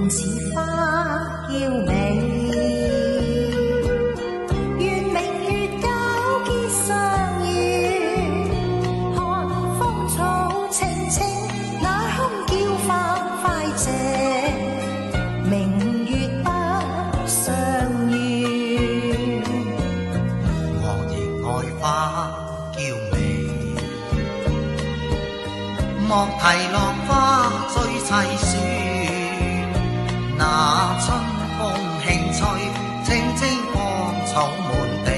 園似花嬌美，願明月皎潔相遇，看芳草青青，那堪叫花快謝，明月不相遇。我亦愛花嬌美，莫提落花追砌樹，那春風輕吹，青青芳草滿地，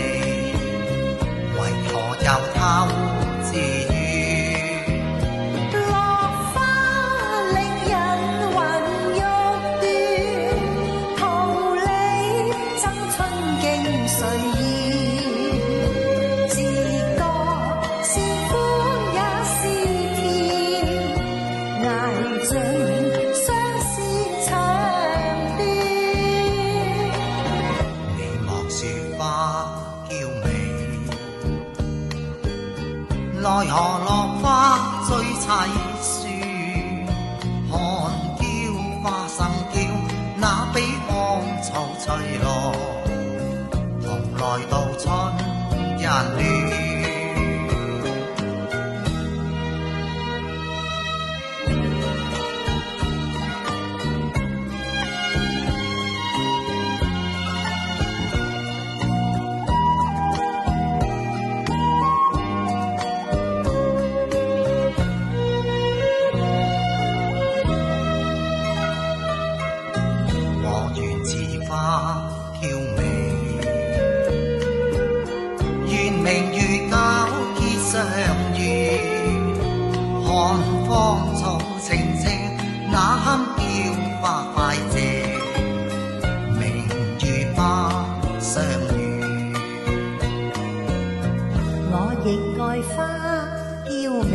為何又偷自語？落花令人魂欲斷，桃李爭春經誰意？自覺是苦也是甜，捱盡相思長短。你莫說花嬌美，奈何落花追砌樹，看嬌花生嬌，那比芳草翠綠，同來到春日暖。我願似花嬌美，願明月皎潔相遇，看芳草青青，那堪叫花快謝，明月不相遇。我亦愛花嬌美，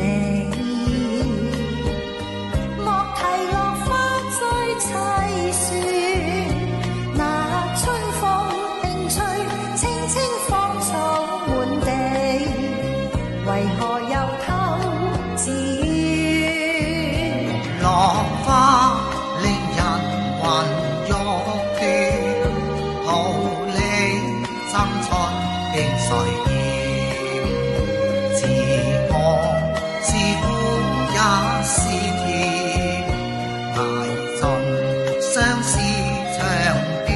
莫提落花追砌樹，那春風輕吹，青青芳草滿地，為何又偷自語？落花令人魂欲斷，桃李爭春經誰見？自覺是苦也是甜，捱盡相思長短。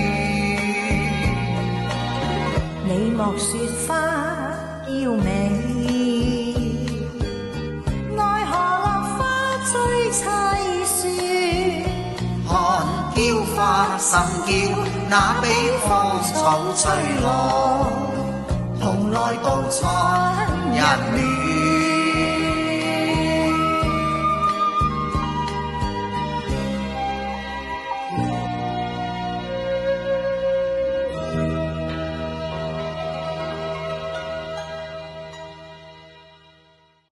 你莫說花嬌美，奈何落花追砌樹，看嬌花生嬌，那比芳草翠綠，同來到春日暖。